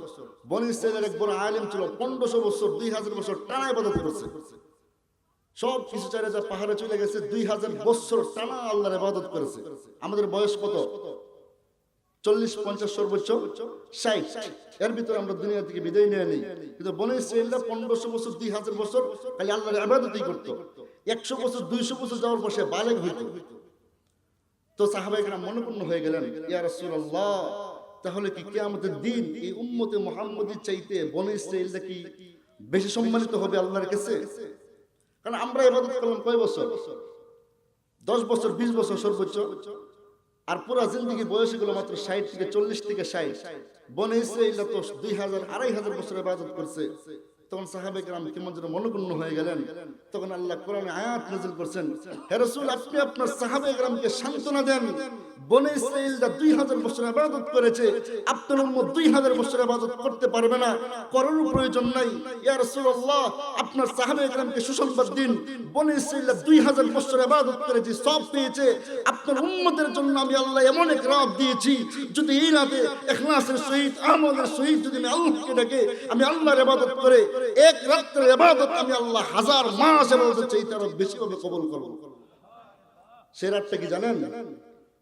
বনী ইসরাঈলের এক বড় আলেম ছিল, 1500 বছর, 2000 বছর টানা ইবাদত করছে। সব কিছু ছেড়ে যা পাহাড়ে চলে গেছে, 2000 বছর টানা আল্লাহর ইবাদত করেছে। আমাদের বয়স কত? 40-50, সর্বোচ্চ 60। এর ভিতরে আমরা দুনিয়া থেকে বিদায় নিয়ে নেই। কিন্তু বনী ইসরাঈলরা 1500 বছর, 2000 বছর খালি আল্লাহর ইবাদতই করত। 100 বছর, 200 বছর যাওয়ার পর সে বালেগ হইত। তো সাহাবায়ে কেরাম মনঃপূর্ণ হয়ে গেলেন, ইয়া রাসূলুল্লাহ, তাহলে কি কিয়ামতের দিন এই উম্মতে মুহাম্মদীর চাইতে বনী ইসরাঈলরা কি বেশি সম্মানিত হবে আল্লাহর কাছে? কারণ আমরা ইবাদত করলাম কয় বছর? 10 বছর 20 বছর সর্বোচ্চ, আর পুরা জিন্দগি বয়স গুলো মাত্র 60 থেকে 40 থেকে 60। বনে ইসরাইলরা তো 2000 2500 বছর ইবাদত করছে। তখন সাহাবে কেরাম কেমন যেন মনঃক্ষুণ্ণ হয়ে গেলেন। তখন আল্লাহ কোরআনে আয়াত নাযিল করছেন, হে রাসূল আপনি আপনার সাহাবে কেরামকে সান্ত্বনা দেন, বনে ইসরাইলরা 2000 বছর ইবাদত করেছে, আপনার উম্মত 2000 বছর ইবাদত করতে পারবে না, করারও প্রয়োজন নাই। ইয়া রাসূলুল্লাহ আপনার সাহাবে কেরামকে সুসংবাদ দিন, বনে ইসরাইলরা 2000 বছর ইবাদত করেছে, সব পেয়েছে। আপনার উম্মতের জন্য আমি আল্লাহ এমন এক রাত দিয়েছি, যদি এই রাতে ইখলাসের সহিত আমলের সহিত যদি আমি আল্লাহকে ডাকে, আমি আল্লাহর ইবাদত করে এক রাতের ইবাদত আমি আল্লাহ 1000 মাস ইবাদত চাইতে আরো বেশি ভাবে কবুল করব। সেই রাতটা কি জানেন?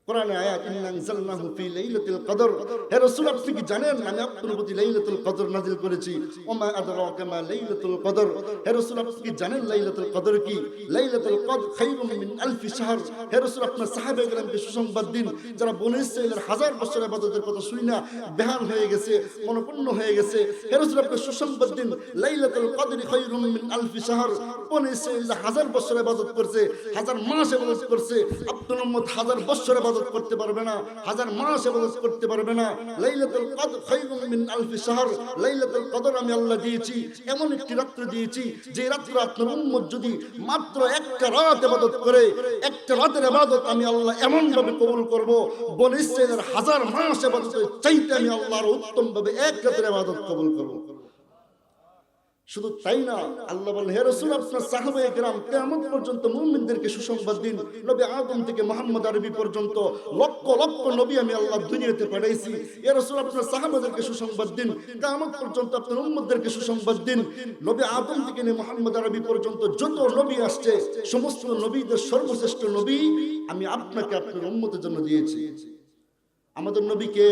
কোরআনে আয়াত, ইন্না আনজালনাহু ফি লাইলাতুল কদর। হে রাসূল আপনি কি জানেন আমি আপনার প্রতি লাইলাতুল কদর নাযিল করেছি? ওমা আদরাকা মা লাইলাতুল কদর। হে রাসূল আপনি কি জানেন লাইলাতুল কদর কি? লাইলাতুল কদর খায়রুম মিন আলফি শাহর। হে রাসূল আপনার সাহাবায়ে কেরামকে সুসংবাদ দিন, যারা বনে ইসরাইলের 1000 বছর ইবাদতের কথা শুনি না বেহাল হয়ে গেছে, মনঃক্ষুণ্ণ হয়ে গেছে। হে রাসূল আপনি সুসংবাদ দিন, লাইলাতুল কদর খায়রুম মিন আলফি শাহর। বনে ইসরাইলরা 1000 বছর ইবাদত করছে, 1000 মাস ইবাদত করছে, আপনার উম্মত 1000 বছর ইবাদত করতে পারবে না, 1000 মাস ইবাদত করতে পারবে না। লাইলাতুল কদর খায়রুম মিন আলফি শাহর। লাইলাতুল কদর আমি আল্লাহ দিয়েছি, এমন একটি রাত্রি দিয়েছি যে রাত্রে আপনার উম্মত যদি মাত্র একটা রাত ইবাদত করে, একটা রাতের ইবাদত আমি আল্লাহ এমন ভাবে কবুল করব, বনে ইসরাইলের 1000 মাস ইবাদতের চাইতে আমি আল্লাহর উত্তম ভাবে এক রাতের ইবাদত কবুল করব। শুধু তাই না, আল্লাহ বলেন হে রাসূল আপনার সাহাবায়ে কেরাম কিয়ামত পর্যন্ত মুমিনদেরকে সুসংবাদ দিন। নবী আদম থেকে মুহাম্মদ আরবি পর্যন্ত লক্ষ লক্ষ নবী আমি আল্লাহ দুনিয়াতে পাঠাইছি। হে রাসূল আপনার সাহাবাদেরকে সুসংবাদ দিন, কিয়ামত পর্যন্ত আপনার উম্মতদেরকে সুসংবাদ দিন। নবী আদম থেকে নিয়ে মুহাম্মদ আরবি পর্যন্ত যত নবী আসছে, সমস্ত নবীদের সর্বশ্রেষ্ঠ নবী আমি আপনাকে আপনার উম্মতের জন্য দিয়েছি। আমাদের নবীকে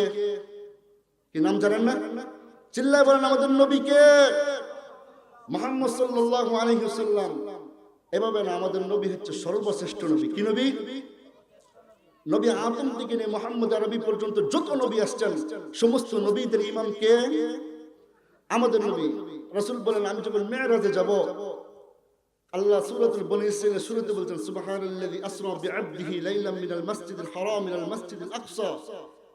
কি নাম জানেন না? চিল্লায় বলেন আমাদের নবীকে। মুহাম্মদ সাল্লাল্লাহু আলাইহি ওয়াসাল্লাম। এভাবে না, আমাদের নবী হচ্ছে সর্বশ্রেষ্ঠ নবী। কি নবী? নবী আদম থেকে নিয়ে মুহাম্মদ আরবি পর্যন্ত যত নবী আসছেন, সমস্ত নবীদের ইমাম কে? আমাদের নবী। রাসূল বলেন আমি যখন মিরাজে যাব, আল্লাহ সূরাতুল বনী ইসরাঈলের শুরুতে বলছেন সুবহানাল্লাযী আসরা বিআবদিহি লাইলাম মিনাল মাসজিদিল হারাম ইলাল মাসজিদিল আকসা।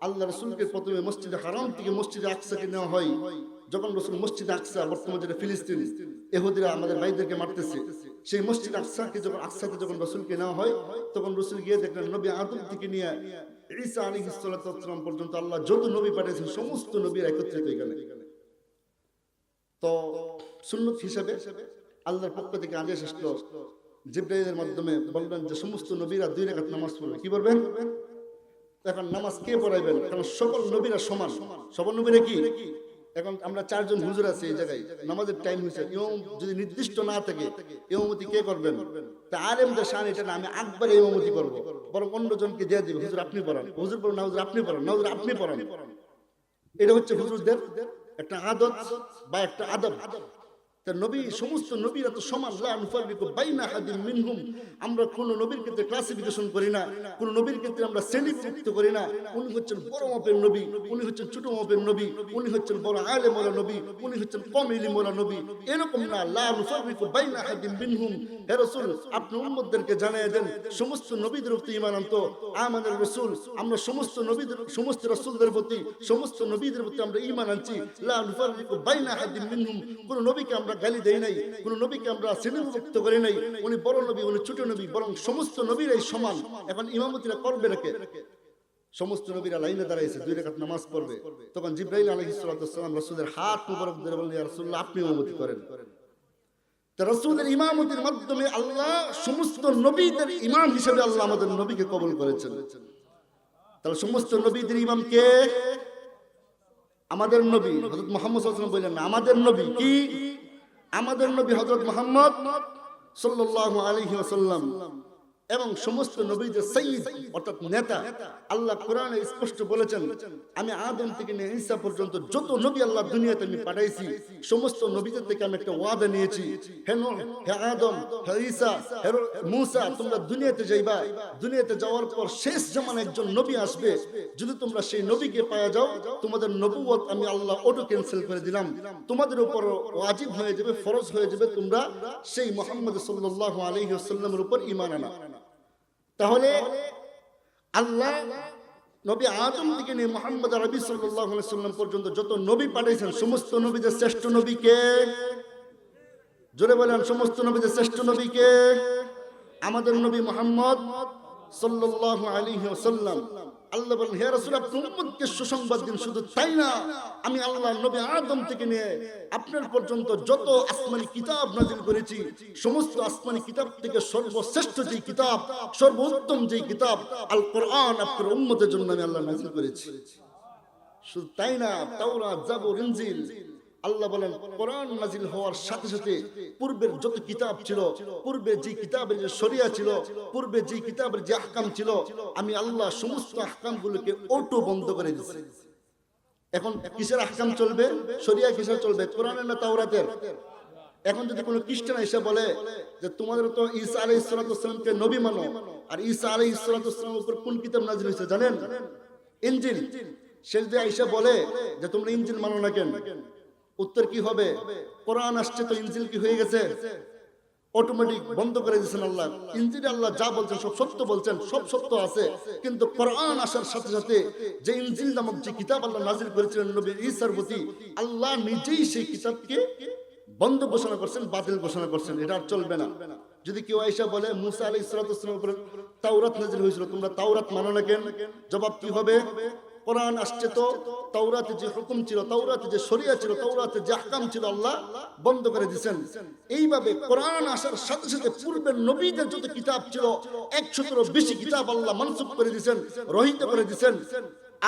আল্লাহ রাসূলকে প্রথমে মসজিদে হারাম থেকে মসজিদে আকসাকে নেওয়া হয়। যখন রাসূল মসজিদে আকসা, বর্তমানে যেটা ফিলিস্তিন, ইহুদিরা আমাদের ভাইদেরকে মারতেছে, সেই মসজিদ আকসাকে যখন আকসাতে যখন রাসূলকে নেওয়া হয়, তখন রাসূল গিয়ে দেখলেন নবী আদম থেকে নিয়ে ঈসা আলাইহিস সালাতু ওয়াস সালাম পর্যন্ত আল্লাহ যত নবী পাঠিয়েছেন সমস্ত নবীরা একত্রিত এখানে। তো সুন্নত হিসেবে আল্লাহর পক্ষ থেকে আদেশ আসলো, জিবরাইলের মাধ্যমে বললেন যে সমস্ত নবীরা 2 রাকাত নামাজ পড়বে। কি পড়বেন? এখন নামাজ কে পড়াইবেন? কারণ সকল নবীরা সমান। সকল নবীরা কি? এখন আমরা 4 জন হুজুর আছে এই জায়গায়, নামাজের টাইম হয়েছে, ইমাম যদি নির্দিষ্ট না থাকে ইমামতি কে করবেন? তা আলেমদের শান এটা না, আমি আকবরে ইমামতি করব, বরং অন্য জনকে দিয়ে দিব, হুজুর আপনি পড়ান, হুজুর পড়ান না, হুজুর আপনি পড়ান না, হুজুর আপনি পড়ান। এটা হচ্ছে হুজুরদের একটা আদত বা একটা আদব। তা নবী, সমস্ত নবীরা তো সমান, লা নুফাররিকু বাইনা আহাদিন মিনহুম। আমরা কোন নবীর ক্ষেত্রে ক্লাসিফিকেশন করি না, কোন নবীর ক্ষেত্রে আমরা শ্রেণীভুক্ত করি না। উনি হচ্ছেন বড় মাপের নবী, উনি হচ্ছেন ছোট মাপের নবী, উনি হচ্ছেন বড় আলেম ওয়ালা নবী, উনি হচ্ছেন কম ইলম ওয়ালা নবী, এরকম না। লা নুফাররিকু বাইনা আহাদিন মিনহুম। হে রাসূল আপনি উম্মতদেরকে জানিয়ে দেন সমস্ত নবীদের প্রতি ঈমান আনতো। আমাদের রাসূল, আমরা সমস্ত নবীদের, সমস্ত রাসূলদের প্রতি, সমস্ত নবীদের প্রতি আমরা ঈমান আনছি। লা নুফাররিকু বাইনা আহাদিন মিনহুম। কোন নবীকে আমরা গালি দেই নাই, কোন নবীকে আমরা শ্রেণীভুক্ত করি নাই। উনি বড় নবী, উনি ছোট নবী, বরং সমস্ত নবীরাই সমান। এখন ইমামতিরা করবে নাকি? সমস্ত নবীরা লাইনে দাঁড়াইছে, 2 রাকাত নামাজ পড়বে। তখন জিবরাইল আলাইহিস সালাতু ওয়াস সালাম রাসূলের হাত মুবারক ধরে বললেন, ইয়া রাসূলুল্লাহ আপনি ইমামতি করেন। তা রাসূলের ইমামতির মাধ্যমে আল্লাহ সমস্ত নবীদের ইমাম হিসেবে আল্লাহ আমাদের নবীকে কবুল করেছেন। তাহলে সমস্ত নবীদের ইমাম কে? আমাদের নবী হযরত মুহাম্মদ সাল্লাল্লাহু আলাইহি ওয়াসাল্লাম। বললেন আমাদের নবী কি? আমাদের নবী হযরত মুহাম্মদ সাল্লাল্লাহু আলাইহি ওয়াসাল্লাম এবং সমস্ত নবীদের সাইয়্যিদ অর্থাৎ নেতা। আল্লাহ কোরআনে স্পষ্ট বলেছেন আমি আদম থেকে নিয়ে ঈসা পর্যন্ত যত নবী আল্লাহ দুনিয়াতে আমি পাঠাইছি, সমস্ত নবীদের থেকে আমি একটা ওয়াদা নিয়েছি, হে নূহ, হে আদম, হে ঈসা, হে মূসা, তোমরা দুনিয়াতে যাইবা। দুনিয়াতে যাওয়ার পর শেষ জামানে একজন নবী আসবে, যদি তোমরা সেই নবীকে পাওয়া যাও, তোমাদের নবুয়ত আমি আল্লাহ অটো ক্যান্সেল করে দিলাম, তোমাদের উপর ওয়াজিব হয়ে যাবে, ফরজ হয়ে যাবে তোমরা সেই মুহাম্মদ সাল্লাল্লাহু আলাইহি ওয়াসাল্লামের উপর ঈমান আনা। তাহলে আল্লাহ নবী আদম থেকে নিয়ে মুহাম্মদ আরবি সাল্লাল্লাহু আলাইহি সাল্লাম পর্যন্ত যত নবী পাঠিয়েছেন সমস্ত নবীদের শ্রেষ্ঠ নবীকে, জোরে বলেন, সমস্ত নবীদের শ্রেষ্ঠ নবীকে? আমাদের নবী মুহাম্মদ সাল্লাল্লাহু আলাইহি ওয়াসাল্লাম। আল্লাহ বলেন, হে রাসূল, আপনি উম্মতকে সুসংবাদ দিন। শুধু তাই না, আমি আল্লাহ নবী আদম থেকে নিয়ে আপনার পর্যন্ত যত আসমানি কিতাব নাযিল করেছি, সমস্ত আসমানি কিতাব থেকে সর্বশ্রেষ্ঠ যেই কিতাব, সর্বোত্তম যেই কিতাব আল কোরআন আপনার উম্মতের জন্য আমি আল্লাহ নাযিল করেছি। শুধু তাই না, তাওরাত, জাবুর, ইনজিল, আল্লাহ বলেন কোরআন নাযিল হওয়ার সাথে সাথে পূর্বের যত কিতাব ছিল, পূর্বে যে কিতাবের যে শরিয়া ছিল, পূর্বে যে কিতাবের যে আহকাম ছিল, আমি আল্লাহ সমস্ত আহকামগুলোকে অটো বন্ধ করে দিয়েছি। এখন কিসের আহকাম চলবে? শরিয়া কিসের চলবে? কোরআনের না তাওরাতের? এখন যদি কোনো খ্রিস্টান এসে বলে যে তোমাদের তো ঈসা আলাইহিস সালামকে নবী মানো, আর ঈসা আলাইহিস সালামের উপর কোন কিতাব নাযিল হয়েছে জানেন? ইনজিল। সে যদি এসে বলে যে তোমরা ইনজিল মানো না কেন, উত্তর কি হবে? কোরআন আসছে তো ইনজিল কি হয়ে গেছে? অটোমেটিক বন্ধ করে দিয়েছেন আল্লাহ। ইনজিলে আল্লাহ যা বলছেন সব সত্য বলছেন, সব সত্য আছে, কিন্তু কোরআন আসার সাথে সাথে যে ইনজিল নামক যে কিতাব আল্লাহ নাযিল করেছিলেন নবী ঈসার প্রতি, আল্লাহ নিজেই সেই কিতাবকে বন্ধ ঘোষণা করছেন, বাতিল ঘোষণা করছেন। এটা আর চলবে না। যদি কেউ আয়েশা বলে মুসা আলাইহিস সালামের উপর তাওরাত নাযিল হয়েছিল, তোমরা তাওরাত মানো না কেন, জবাব কি হবে? কোরআন আসছে তো তাওরাতে যে হুকুম ছিল, তাওরাতে যে শরিয়া ছিল, তাওরাতে যে আহকাম ছিল, আল্লাহ বন্ধ করে দিয়েছেন। এইভাবে কোরআন আসার সাথে সাথে পূর্বের নবীদের যত কিতাব ছিল 100-এরও বেশি কিতাব আল্লাহ মানসুখ করে দিয়েছেন, রহিত করে দিয়েছেন।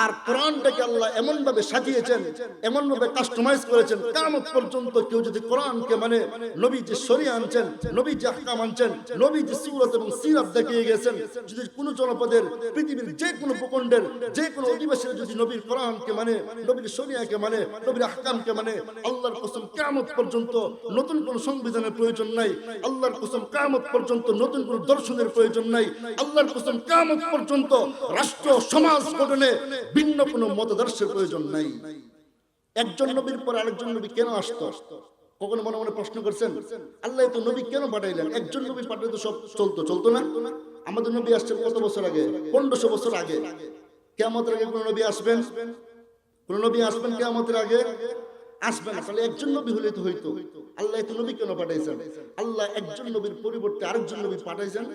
আর কোরআনটাকে আল্লাহ এমন ভাবে সাজিয়েছেন, এমন ভাবে কাস্টমাইজ করেছেন, কিয়ামত পর্যন্ত কেউ যদি কোরআনকে মানে, নবী যে শরিয়া আনছেন, নবী যে আহকাম আনছেন, নবী যে সূরত এবং সিরাত দেখিয়ে গেছেন, যদি কোনো জনপদের, পৃথিবীর যে কোনো ভূখণ্ডের যে কোনো অধিবাসীরা যদি নবীর কোরআনকে মানে, নবীর শরিয়াকে মানে, নবীর আহকামকে মানে, আল্লাহর কসম কিয়ামত পর্যন্ত নতুন কোনো সংবিধানের প্রয়োজন নাই। আল্লাহর কসম কিয়ামত পর্যন্ত নতুন কোনো দর্শনের প্রয়োজন নাই। আল্লাহর কসম কিয়ামত পর্যন্ত রাষ্ট্র সমাজ গঠনে ভিন্ন কোনো মতাদর্শের প্রয়োজন নাই। একজন নবীর পর আরেকজন নবী কেন আসতো? কখনো মনে মনে প্রশ্ন করছেন? আল্লাহ তো নবী কেন পাঠাইলেন? একজন নবী পাঠালে তো সব চলতো না? আমাদের নবী আসছেন কত বছর আগে? 1500 বছর আগে। কিয়ামতের আগে কোন নবী আসবেন? কোন নবী আসবেন কিয়ামতের আগে? আসবে না। তাহলে একজন নবী হলে তো হইতো। আল্লাহ তো নবী কেন পাঠাইছেন? আল্লাহ একজন নবীর পরিবর্তে আরেকজন নবী পাঠাইছেন,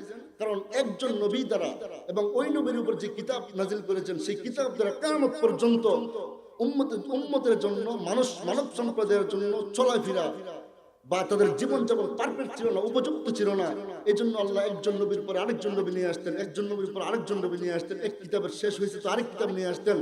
কারণ একজন নবী দ্বারা এবং ওই নবীর উপর যে কিতাব নাযিল করেছেন, সেই কিতাব দ্বারা কিয়ামত পর্যন্ত উম্মতের জন্য, মানব সম্প্রদায়ের জন্য চলাফেরা বা তাদের জীবনযাপন পারফেক্ট ছিল না, উপযুক্ত ছিল না। এই জন্য আল্লাহ একজন নবীর পর আরেকজন নবী নিয়ে আসতেন, একজন নবীর পর আরেকজন নবী নিয়ে আসতেন। এক কিতাবের শেষ হয়েছে তো আরেক কিতাব নিয়ে আসতেন,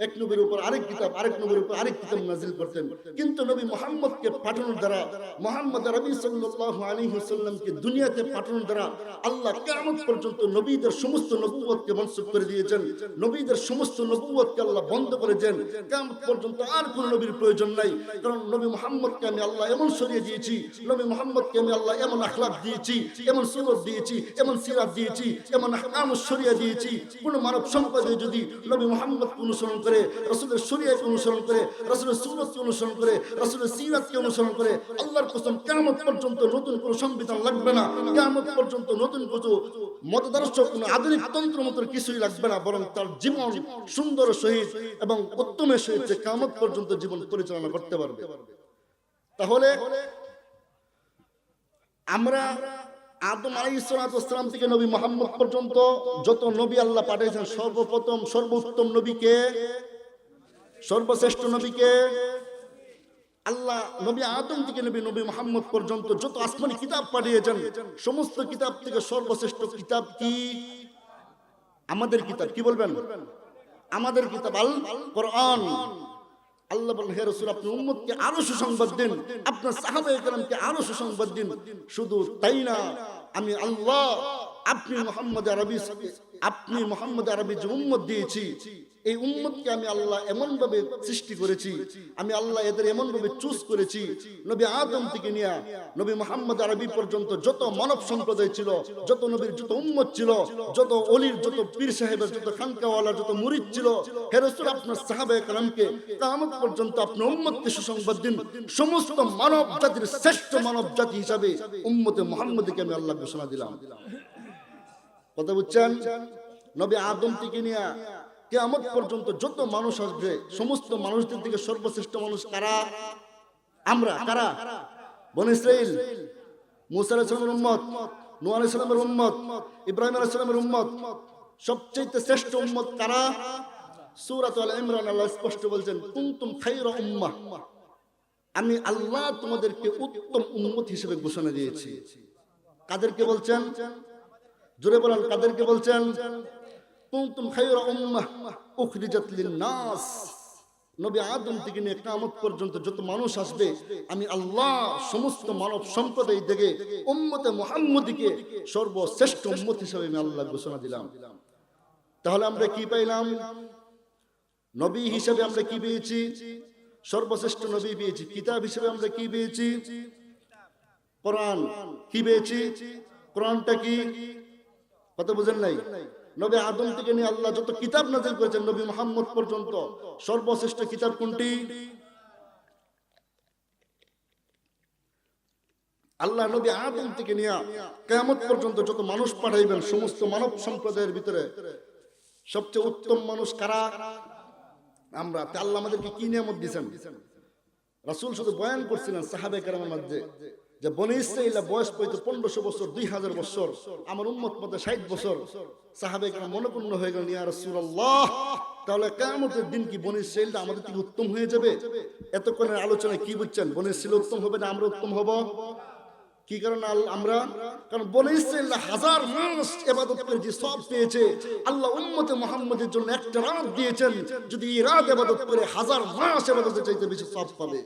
এক নবীর উপর আরেক কিতাব, আরেক নবীর উপর আরেক কিতাব নাযিল করতেন। কিন্তু নবী মুহাম্মদকে পাঠানোর দ্বারা, মুহাম্মদ আরবি সাল্লাল্লাহু আলাইহি ওয়াসাল্লামকে দুনিয়াতে পাঠানোর দ্বারা আল্লাহ কিয়ামত পর্যন্ত নবীদের সমস্ত নবুয়তকে মনসুখ করে দিয়েছেন। নবীদের সমস্ত নবুয়তকে আল্লাহ বন্ধ করে দেন। কিয়ামত পর্যন্ত আর কোন নবীর প্রয়োজন নাই, কারণ নবী মুহাম্মদকে আমি আল্লাহ এমন শরিয়া দিয়েছি, নবী মুহাম্মদকে আমি আল্লাহ এমন আখলাক দিয়েছি, এমন সুরত দিয়েছি, এমন সিরাত দিয়েছি, এমন আহকাম শরিয়া দিয়েছি। কোন মানব সম্প্রদায় যদি নবী মুহাম্মদকে অনুসরণ করে, রাসূলের শরিয়াকে অনুসরণ করে, রাসূলের সুরতকে অনুসরণ করে, রাসূলের সিরাতকে অনুসরণ করে, আল্লাহর কসম কিয়ামত পর্যন্ত নতুন কোন সংবিধান লাগবে না, কিয়ামত পর্যন্ত নতুন কোনো মতাদর্শ, কোনো আধুনিক তন্ত্রমন্ত্র কিছুই লাগবে না, বরং তার জীবন সুন্দর সহিত এবং উত্তমের সহিত কিয়ামত পর্যন্ত জীবন পরিচালনা করতে পারবে। তাহলে আমরা আদম আলাইহিস সালাম থেকে নবী মুহাম্মদ পর্যন্ত যত নবী আল্লাহ পাঠিয়েছেন, সর্বপ্রথম সর্বোত্তম নবীকে, সর্বশ্রেষ্ঠ নবীকে আল্লাহ নবী আদম থেকে নবী মুহাম্মদ পর্যন্ত যত আসমানি কিতাব পাঠিয়েছেন, সমস্ত কিতাব থেকে সর্বশ্রেষ্ঠ কিতাব কি? আমাদের কিতাব। কি বলবেন? আমাদের কিতাব আল কোরআন। আল্লাহ বলেন, হে রাসূল, আপনি উম্মতকে আরো সুসংবাদ দিন, আপনার সাহাবায়ে কেরামকে আরো সুসংবাদ দিন। শুধু তাই না, আমি আল্লাহ আপনি মুহাম্মদ আরবি যে উম্মত দিয়েছি, এই উম্মতকে আমি আল্লাহ এমন ভাবে সৃষ্টি করেছি, আমি আল্লাহ এদের এমন ভাবে চুজ করেছি, নবী আদম থেকে নিয়ে নবী মুহাম্মদ আরবি পর্যন্ত যত মানব সম্প্রদায় ছিল, যত নবীর যত উম্মত ছিল, যত ওলির, যত পীর সাহেবের, যত খানকাওয়ালার যত মুরিদ ছিল, হে রাসূল, আপনার সাহাবায়ে কেরামকে কিয়ামত পর্যন্ত আপনার উম্মতকে সুসংবাদ দিন। সমস্ত মানব জাতির শ্রেষ্ঠ মানব জাতি হিসাবে উম্মতে মুহাম্মদকে আমি আল্লাহ ঘোষণা দিলাম। কথা বুঝছেন? নবী আদম থেকে নিয়ে কিয়ামত পর্যন্ত যত মানুষ আসবে সমস্ত মানুষদের থেকে সর্বশ্রেষ্ঠ মানুষ কারা? আমরা। কারা? বনী ইসরাইল, মুসা আলাইহিস সালামের উম্মত, নূহ আলাইহিস সালামের উম্মত, ইব্রাহিম আলাইহিস সালামের উম্মত। সবচেয়ে শ্রেষ্ঠ উম্মত কারা? সূরা আল ইমরান আল্লাহ স্পষ্ট বলেছেন, কুনতুম খায়রা উম্মাহ, আমি আল্লাহ তোমাদেরকে উত্তম উম্মত হিসেবে ঘোষণা দিয়েছি। কাদেরকে বলছেন? জোরে বলেন, কাদেরকে বলছেন? কুনতুম খায়রা উম্মাহ উখরিজাত লিন-নাস। নবী আদম থেকে নিয়ে কিয়ামত পর্যন্ত যত মানুষ আসবে আমি আল্লাহ সমস্ত মানব সম্প্রদায় থেকে উম্মতে মুহাম্মদীকে সর্বশ্রেষ্ঠ উম্মত হিসেবে আমি আল্লাহ ঘোষণা দিলাম। তাহলে আমরা কি পাইলাম? নবী হিসেবে আমরা কি পেয়েছি? সর্বশ্রেষ্ঠ নবী পেয়েছি। কিতাব হিসেবে আমরা কি পেয়েছি? কোরআন। কি পেয়েছি? কোরআনটা কি? কথা বুঝেন নাই? নবী আদম থেকে নিয়ে আল্লাহ যত কিতাব নাযিল করেছেন নবী মুহাম্মদ পর্যন্ত সর্বশ্রেষ্ঠ কিতাব কোনটি? আল্লাহ নবী আদম থেকে নিয়ে কিয়ামত পর্যন্ত যত মানুষ পাঠাইবেন সমস্ত মানব সম্প্রদায়ের ভিতরে সবচেয়ে উত্তম মানুষ কারা? আমরা। আল্লাহ আমাদেরকে কি নিয়ামত দিয়েছেন? রাসূল শুধু বয়ান করছিলেন সাহাবায়ে কেরামের মধ্যে যে বনী ইসরাঈল বয়স পেতে 1500 বছর, 2000 বছর, আমার উম্মত মধ্যে 60 বছর। সাহাবায়ে কেরাম মনঃপূর্ণ হয়ে গেলেন, ইয়া রাসূলুল্লাহ, তাহলে কিয়ামতের দিন কি বনী ইসরাঈলটা আমাদের থেকে উত্তম হয়ে যাবে? এতক্ষণের আলোচনায় কি বুঝছেন? বনী ইসরাঈল উত্তম হবে না আমরা উত্তম হব? কি কারণে আমরা? কারণ বনী ইসরাঈল 1000 মাস ইবাদত করে যে সওয়াব পেয়েছে, আল্লাহ উম্মতে মুহাম্মদের জন্য একটা রাত দিয়েছেন, যদি এই রাত ইবাদত করে 1000 মাস ইবাদতের চাইতে বেশি সওয়াব পাবে।